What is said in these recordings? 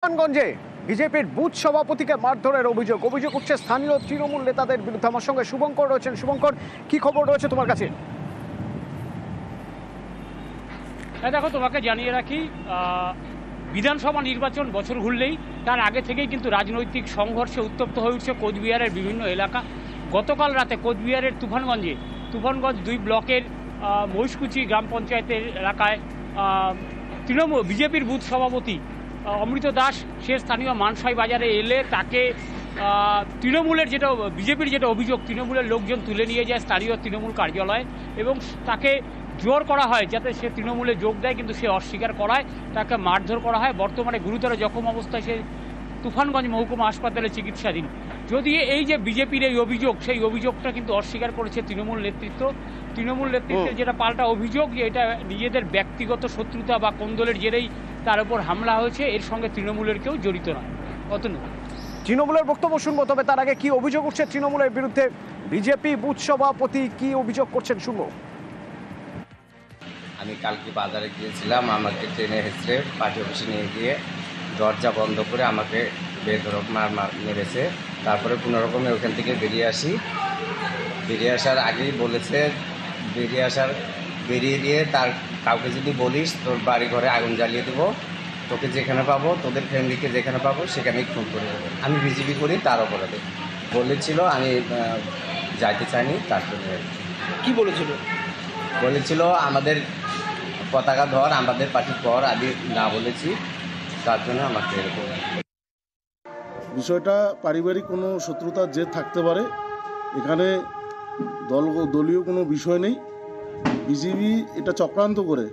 তুফানগঞ্জে বিজেপির বুথ সভাপতিকে মারধরের অভিযোগ উঠছে স্থানীয় তৃণমূল নেতাদের বিরুদ্ধে। আমার সঙ্গে শুভঙ্কর রয়েছেন। শুভঙ্কর, কি খবর রয়েছে তোমার কাছে? হ্যাঁ দেখো, তোমাকে জানিয়ে রাখি, বিধানসভা নির্বাচন বছর ঘুরলেই তার আগে থেকেই কিন্তু রাজনৈতিক সংঘর্ষে উত্তপ্ত হয়ে উঠছে কোচবিহারের বিভিন্ন এলাকা। গতকাল রাতে কোচবিহারের তুফানগঞ্জ 2 ব্লকের মহিষকুচি গ্রাম পঞ্চায়েতের এলাকায় তৃণমূল বিজেপির বুথ সভাপতি অমৃত দাস সে স্থানীয় মানসাই বাজারে এলে তাকে তৃণমূলের বিজেপির অভিযোগ, তৃণমূলের লোকজন তুলে নিয়ে যায় স্থানীয় তৃণমূল কার্যালয়ে এবং তাকে জোর করা হয় যাতে সে তৃণমূলে যোগ দেয়, কিন্তু সে অস্বীকার করায় তাকে মারধর করা হয়। বর্তমানে গুরুতর জখম অবস্থায় সে তুফানগঞ্জ মহকুমা হাসপাতালে চিকিৎসাধীন। যদি এই যে বিজেপির এই অভিযোগ, সেই অভিযোগটা কিন্তু অস্বীকার করেছে তৃণমূল নেতৃত্বের যেটা পাল্টা অভিযোগ যে এটা নিজেদের ব্যক্তিগত শত্রুতা বা কোন্দলের জেরেই তার উপর হামলা হয়েছে, এর সঙ্গে তৃণমূলের কেউ জড়িত নয়। তৃণমূলের বক্তব্য শুনবো, তবে তার আগে কি অভিযোগ উঠছে তৃণমূলের বিরুদ্ধে? বিজেপি বুথ সভাপতি কি অভিযোগ করছেন শুনবো। আমি কালকে বাজারে গিয়েছিলাম, আমাকে ট্রেনে হেসে পার্টি অফিসে নিয়ে গিয়ে দরজা বন্ধ করে আমাকে বেধড়ক মেরেছে। তারপরে কোনোরকমে ওখান থেকে বেরিয়ে আসার আগেই বলেছে বেরিয়ে দিয়ে তার কাউকে যদি বলিস তোর বাড়ি ঘরে আগুন জ্বালিয়ে দেবো, তোকে যেখানে পাবো, তোদের ফ্যামিলিকে যেখানে পাবো সেখানেই খুন করে দেবো। আমি বিজেপি করি তার অপরাধে বলেছিল, আমি যাইতে চাইনি। তার জন্য কী বলেছিল আমাদের পতাকা ধর, আমাদের পার্টি কর, আমি না বলেছি, তার জন্য আমাকে এরকম। বিষয়টা পারিবারিক কোনো শত্রুতার জেদ থাকতে পারে, এখানে দলীয় কোনো বিষয় নেই। বিজেপি এটা চক্রান্ত করে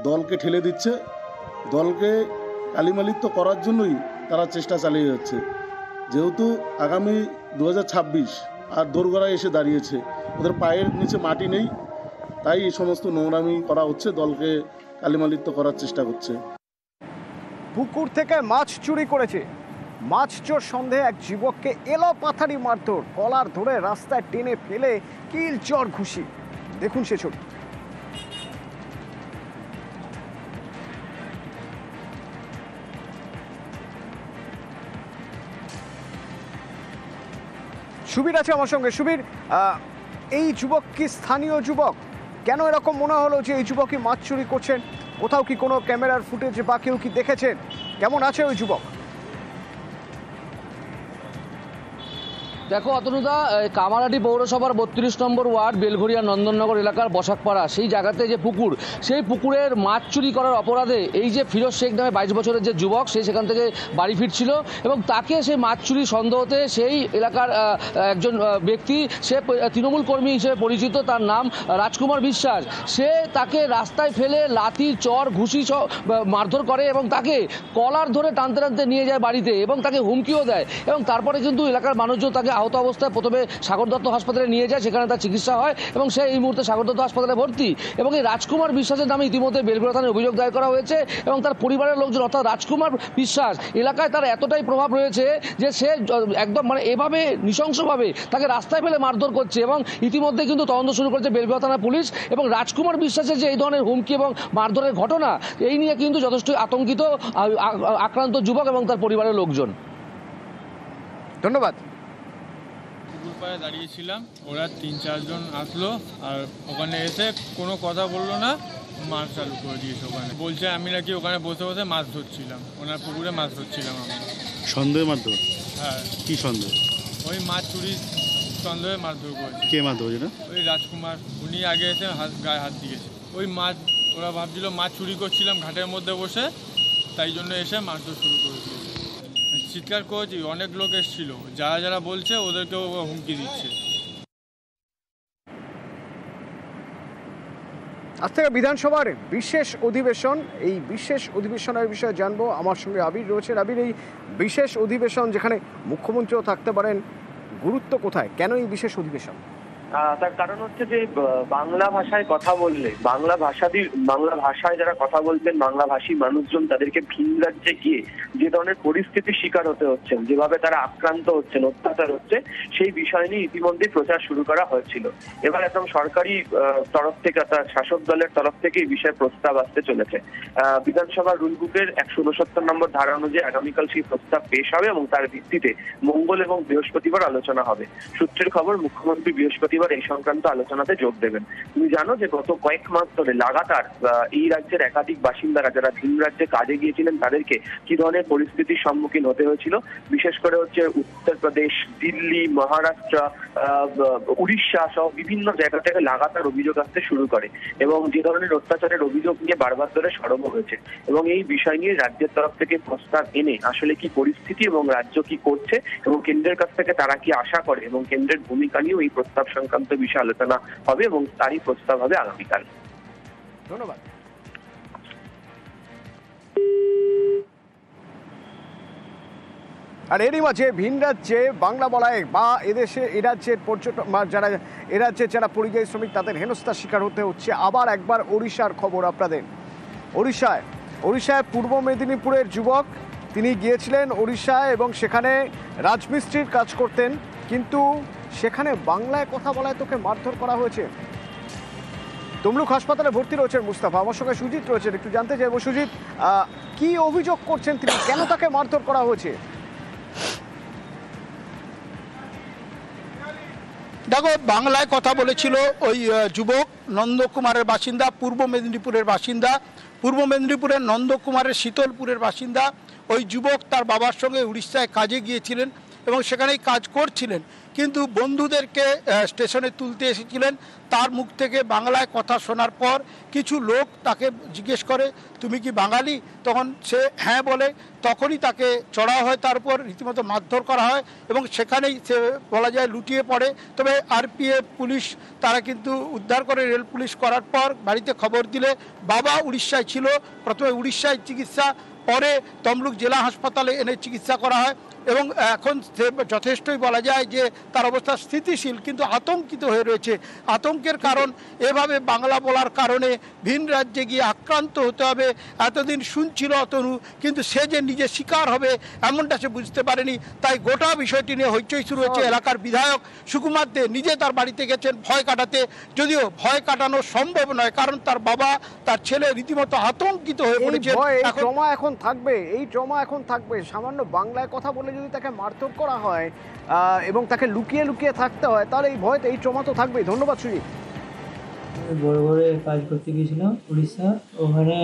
দলকে ঠেলে দিচ্ছে, দলকে কালিমালিপ্ত করার জন্যই তারা চেষ্টা চালিয়ে যাচ্ছে। যেহেতু আগামী 2026 আর দোরগোড়ায় এসে দাঁড়িয়েছে, ওদের পায়ের নিচে মাটি নেই, তাই এই সমস্ত নোংরামি করা হচ্ছে, দলকে কালিমালিপ্ত করার চেষ্টা করছে। পুকুর থেকে মাছ চুরি করেছে, মাছ চোর সন্দেহে এক যুবককে এলোপাথারি মারধর, কলার ধরে রাস্তায় টেনে ফেলে কিল চর ঘুষি। দেখুন সে ছবি। সুবীর আছে আমার সঙ্গে। সুবীর, এই যুবক কি স্থানীয় যুবক? কেন এরকম মনে হলো যে এই যুবকই মাছ চুরি করছেন? কোথাও কি কোনো ক্যামেরার ফুটেজ বা কেউ কি দেখেছেন? কেমন আছে ওই যুবক? দেখো অতনুদা, কামারহাটি পৌরসভার 32 নম্বর ওয়ার্ড বেলঘরিয়া নন্দননগর এলাকার বসাকপাড়া সেই জায়গাতে যে পুকুর, সেই পুকুরের মাছ চুরি করার অপরাধে এই যে ফিরোজ শেখ নামে 22 বছরের যে যুবক, সে সেখান থেকে বাড়ি ফিরছিল এবং তাকে সেই মাছ চুরি সন্দেহতে সেই এলাকার একজন ব্যক্তি, সে তৃণমূল কর্মী হিসেবে পরিচিত, তার নাম রাজকুমার বিশ্বাস, সে তাকে রাস্তায় ফেলে লাথি চর ঘুষি মারধর করে এবং তাকে কলার ধরে টানতে টানতে নিয়ে যায় বাড়িতে এবং তাকে হুমকিও দেয়। এবং তারপরে কিন্তু এলাকার মানুষজন তাকে আহত অবস্থায় প্রথমে সাগর দত্ত হাসপাতালে নিয়ে যায়, সেখানে তার চিকিৎসা হয় এবং সে এই মুহূর্তে সাগর দত্ত হাসপাতালে ভর্তি। এবং এই রাজকুমার বিশ্বাসের নামে ইতিমধ্যে বেলঘরিয়া থানায় অভিযোগ দায়ের করা হয়েছে এবং তার পরিবারের লোকজন, অর্থাৎ রাজকুমার বিশ্বাস এলাকায় তার এতটাই প্রভাব রয়েছে যে সে একদম এভাবে নৃশংসভাবে তাকে রাস্তায় ফেলে মারধর করছে এবং ইতিমধ্যে কিন্তু তদন্ত শুরু করেছে বেলঘরিয়া থানা পুলিশ। এবং রাজকুমার বিশ্বাসের যে এই ধরনের হুমকি এবং মারধরের ঘটনা, এই নিয়ে কিন্তু যথেষ্ট আতঙ্কিত আক্রান্ত যুবক এবং তার পরিবারের লোকজন। ধন্যবাদ। পুকুর পাড়ে দাঁড়িয়েছিলাম, ওরা 3-4 জন আসলো আর ওখানে এসে কোনো কথা বললো না, মাছ চালু করে দিয়েছে। ওখানে বলছে আমি নাকি ওখানে বসে বসে মাছ ধরছিলাম, ওনার পুকুরে মাছ ধরছিলাম আমি। সন্দেহে মারধর? হ্যাঁ। কি সন্দেহ? ওই মাছ চুরির সন্দেহে মারধর করেছে। কে মারধর হয়েছে? না ওই রাজকুমার, উনি আগে এসে গায়ে হাত দিয়েছে। ওই মাছ, ওরা ভাবছিল মাছ চুরি করছিলাম ঘাটের মধ্যে বসে, তাই জন্য এসে মারধর শুরু করে দিয়েছে। চিৎকার করেছি, অনেক লোক এসেছিল, যারা বলছে ওদেরকেও হুমকি দিচ্ছে। আজ থেকে বিধানসভার বিশেষ অধিবেশন, এই বিশেষ অধিবেশনের বিষয়ে জানবো। আমার সঙ্গে আবির রয়েছে। আবির, এই বিশেষ অধিবেশন যেখানে মুখ্যমন্ত্রীও থাকতে পারেন, গুরুত্ব কোথায়? কেন এই বিশেষ অধিবেশন? তার কারণ হচ্ছে যে বাংলা ভাষায় কথা বললে বাংলা ভাষায় যারা কথা বলতেন, বাংলাভাষী মানুষজন, তাদেরকে ভিন রাজ্যে গিয়ে যে ধরনের পরিস্থিতির শিকার হতে হচ্ছেন, যেভাবে তারা আক্রান্ত হচ্ছেন, অত্যাচার হচ্ছে, সেই বিষয় নিয়ে ইতিমধ্যে প্রচার শুরু করা হয়েছিল। এবার একদম সরকারি তরফ থেকে অর্থাৎ শাসক দলের তরফ থেকে এই বিষয়ে প্রস্তাব আসতে চলেছে। বিধানসভা রুল বুকের 169 নম্বর ধারা অনুযায়ী আগামীকাল সেই প্রস্তাব পেশ হবে এবং তার ভিত্তিতে মঙ্গল এবং বৃহস্পতিবার আলোচনা হবে। সূত্রের খবর, মুখ্যমন্ত্রী বৃহস্পতিবার এই সংক্রান্ত আলোচনাতে যোগ দেবেন। তুমি জানো যে গত কয়েক মাস ধরে লাগাতার এই রাজ্যের একাধিক বাসিন্দারা যারা ভিন রাজ্যে কাজে গিয়েছিলেন তাদেরকে কি ধরনের পরিস্থিতির সম্মুখীন হতে হয়েছিল, বিশেষ করে হচ্ছে উত্তরপ্রদেশ, দিল্লি, মহারাষ্ট্র, উড়িষ্যা সহ বিভিন্ন জায়গা থেকে লাগাতার অভিযোগ আসতে শুরু করে এবং যে ধরনের অত্যাচারের অভিযোগ নিয়ে বারবার ধরে সরব হয়েছে এবং এই বিষয় নিয়ে রাজ্যের তরফ থেকে প্রস্তাব এনে আসলে কি পরিস্থিতি এবং রাজ্য কি করছে এবং কেন্দ্রের কাছ থেকে তারা কি আশা করে এবং কেন্দ্রের ভূমিকা নিয়েও এই প্রস্তাব সংক্রান্ত বিষয়ে আলোচনা হবে এবং তারই প্রস্তাব হবে আগামীকাল। ধন্যবাদ। আর এরই মাঝে ভিন রাজ্যে বাংলা বলায় বা এদেশে এ রাজ্যের পর্যটক যারা এ রাজ্যের যারা পরিযায়ী শ্রমিক তাদের হেনস্থার শিকার হতে হচ্ছে। আবার একবার ওড়িশার খবর আপনাদের। ওড়িশায় পূর্ব মেদিনীপুরের যুবক, তিনি গিয়েছিলেন ওড়িশায় এবং সেখানে রাজমিস্ত্রির কাজ করতেন, কিন্তু সেখানে বাংলায় কথা বলায় তোকে মারধর করা হয়েছে। তমলুক হাসপাতালে ভর্তি রয়েছেন মুস্তাফা, আমার সঙ্গে সুজিত রয়েছেন, একটু জানতে চাইবো সুজিত, কি অভিযোগ করছেন তিনি, কেন তাকে মারধর করা হয়েছে? দেখো, বাংলায় কথা বলেছিল ওই যুবক, নন্দকুমারের বাসিন্দা, পূর্ব মেদিনীপুরের বাসিন্দা, পূর্ব মেদিনীপুরের নন্দকুমারের শীতলপুরের বাসিন্দা। ওই যুবক তার বাবার সঙ্গে উড়িষ্যায় কাজে গিয়েছিলেন এবং সেখানেই কাজ করছিলেন, কিন্তু বন্ধুদেরকে স্টেশনে তুলতে এসেছিলেন। তার মুখ থেকে বাংলায় কথা শোনার পর কিছু লোক তাকে জিজ্ঞেস করে, তুমি কি বাঙালি? তখন সে হ্যাঁ বলে, তখনই তাকে চড়াও হয়, তার উপর রীতিমতো মারধর করা হয় এবং সেখানেই সে বলা যায় লুটিয়ে পড়ে। তবে আরপিএফ পুলিশ তারা কিন্তু উদ্ধার করে, রেল পুলিশ করার পর বাড়িতে খবর দিলে বাবা উড়িষ্যায় ছিল, প্রথমে উড়িষ্যায় চিকিৎসা, পরে তমলুক জেলা হাসপাতালে এনে চিকিৎসা করা হয় এবং এখন সে যথেষ্টই বলা যায় যে তার অবস্থা স্থিতিশীল, কিন্তু আতঙ্কিত হয়ে রয়েছে। আতঙ্কের কারণ, এভাবে বাংলা বলার কারণে ভিন রাজ্যে গিয়ে আক্রান্ত হতে হবে, এতদিন শুনছিল অতনু, কিন্তু সে যে নিজে শিকার হবে এমনটা সে বুঝতে পারেনি। তাই গোটা বিষয়টি নিয়ে হইচই শুরু হয়েছে। এলাকার বিধায়ক সুকুমার দে নিজে তার বাড়িতে গেছেন ভয় কাটাতে, যদিও ভয় কাটানো সম্ভব নয়, কারণ তার বাবা, তার ছেলে রীতিমতো আতঙ্কিত হয়ে পড়েছে। এই ট্রমা এখন থাকবে। সামান্য বাংলায় কথা বলে যদি তাকে মারধর করা হয় এবং তাকে লুকিয়ে লুকিয়ে থাকতে হয়, তাহলে এই ভয়তে এই ট্রমা তো থাকবেই। ধন্যবাদ সুজিত। বড় কাজ করতে গিয়েছিলাম উড়িষ্যা, ওখানে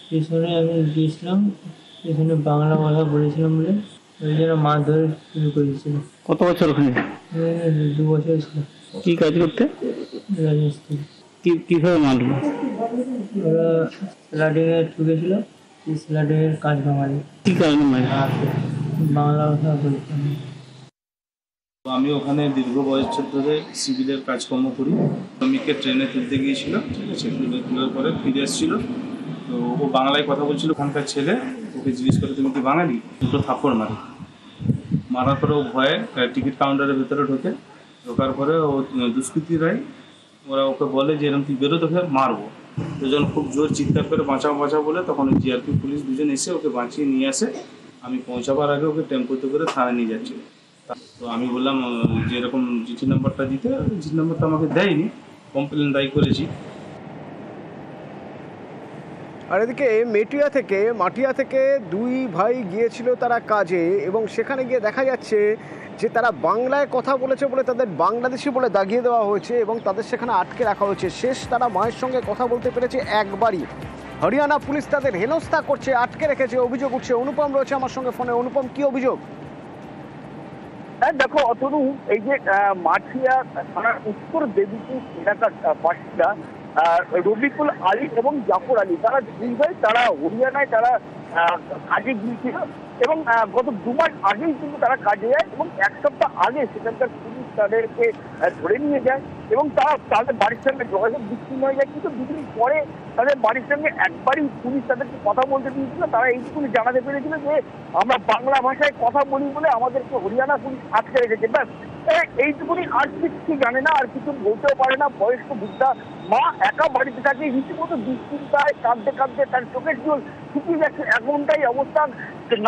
স্টেশনে আমি গিয়েছিলাম, স্টেশনে বাংলা কথা বলেছিলাম বলে ওই জন্য মারধর শুরু করেছিল। কত বছর ওখানে? 2 বছর ছিল। কি কাজ করতে? রাজমিস্ত্রি। কিভাবে মারলো? ওরা স্লাডিংয়ে ঠুকেছিল, স্লাডিংয়ের কাজ ভাঙালি। কি কারণে মারে? বাংলা ভাষা বলতাম। আমি ওখানে দীর্ঘ বছর ধরে সিভিলের কাজকর্ম করি। শ্রমিককে ট্রেনে তুলতে গিয়েছিল, ঠিক আছে, ট্রেনে তোলার পরে ফিরে এসেছিল, তো ও বাংলায় কথা বলছিল। ওখানকার ছেলে ওকে জিজ্ঞেস করে, তুমি কি বাঙালি? দুটো থাপ্পড় মারার পরে ও ভয়ে টিকিট কাউন্টারের ভেতরে ঢোকার পরে ও দুষ্কৃতীরাই ওরা ওকে বলে যে এরকম তুই বেরো, তোকে মারবো। তো যখন খুব জোর চিৎকার করে বাঁচাও বলে, তখন ওই জিআরপি পুলিশ দুজন এসে ওকে বাঁচিয়ে নিয়ে আসে। আমি পৌঁছাবার আগে ওকে টেম্পোতে করে থানায় নিয়ে যাচ্ছিল। তো আমি বললাম যে এরকম জিটি নাম্বারটা দিতে, জিটি নাম্বারটা আমাকে দেয়নি, কমপ্লেন দায়ী করেছি। আর এদিকে মাটিয়া থেকে 2 ভাই গিয়েছিল তারা কাজে এবং সেখানে গিয়ে দেখা যাচ্ছে যে তারা বাংলায় কথা বলেছে বলে তাদের বাংলাদেশি বলে দাগিয়ে দেওয়া হয়েছে এবং তাদের সেখানে আটকে রাখা হয়েছে। শেষ তারা মায়ের সঙ্গে কথা বলতে পেরেছে একবারই। হরিয়ানা পুলিশ তাদের হেনস্থা করছে, আটকে রেখেছে, অভিযোগ উঠছে। অনুপম রয়েছে আমার সঙ্গে ফোনে। অনুপম, কি অভিযোগ? দেখো অতনু, এই যে মাঠিয়া থানার উত্তর দেবীপুর এলাকার বাসিন্দা রবিকুল আলী এবং জাফর আলী, তারা 2 ভাই, তারা হরিয়ানায় তারা কাজে গিয়েছিল এবং গত 2 মাস আগেই কিন্তু তারা কাজে যায় এবং 1 সপ্তাহ আগে সেখানকার পুলিশ তাদেরকে ধরে নিয়ে যায় এবং তারা তাদের বাড়ির সঙ্গে যোগাযোগ বিচ্ছিন্ন হয়ে যায়। কিন্তু 2 দিন পরে তাদের বাড়ির সঙ্গে একবারই পুলিশ তাদেরকে কথা বলতে দিয়েছিল। তারা এইটুকুনি জানাতে পেরেছিল যে আমরা বাংলা ভাষায় কথা বলি বলে আমাদেরকে হরিয়ানা পুলিশ আটকে রেখেছে। ব্যাস এইটুকুনি, আর কিছু জানে না, আর কিছু বলতেও পারে না। বয়স্ক বৃদ্ধা মা একা বাড়িতে থাকে, রীতিমতো দুশ্চিন্তায় কাঁদতে কাঁদতে তার চোখের জল শুকিয়ে যাচ্ছে, এমনটাই অবস্থা।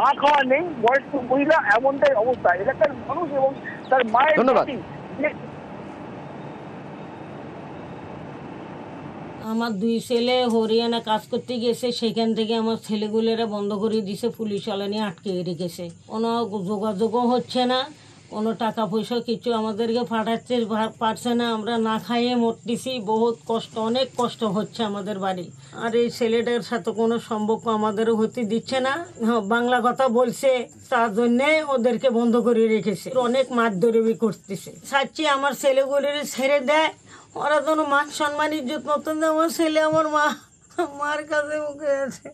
না খাওয়া নেই, বয়স্ক মহিলা, এমনটাই অবস্থা। এলাকার মানুষ এবং তার মায়ের আমার 2 ছেলে হরিয়ানা কাজ করতে গেছে, সেখান থেকে আমার ছেলেগুলোরা বন্ধ করে দিছে, পুলিশ নিয়ে আটকে রেখেছে। কোনো যোগাযোগও হচ্ছে না, কোনো টাকা পয়সা কিছু আমাদেরকে পাঠাচ্ছে পারছে না। আমরা না খাইয়ে মরতেছি, বহুত কষ্ট, অনেক কষ্ট হচ্ছে আমাদের বাড়ি। আর এই ছেলেটার সাথে কোনো সম্পর্ক আমাদেরও হতে দিচ্ছে না। বাংলা কথা বলছে, তার জন্যে ওদেরকে বন্ধ করে রেখেছে। অনেক মারধরি করতেছে। চাচ্ছি আমার ছেলেগুলোর ছেড়ে দেয়, ওরা যেন মান সম্মান ইজ্জত মতন। আমার ছেলে আমার মার কাছে মুখে আছে।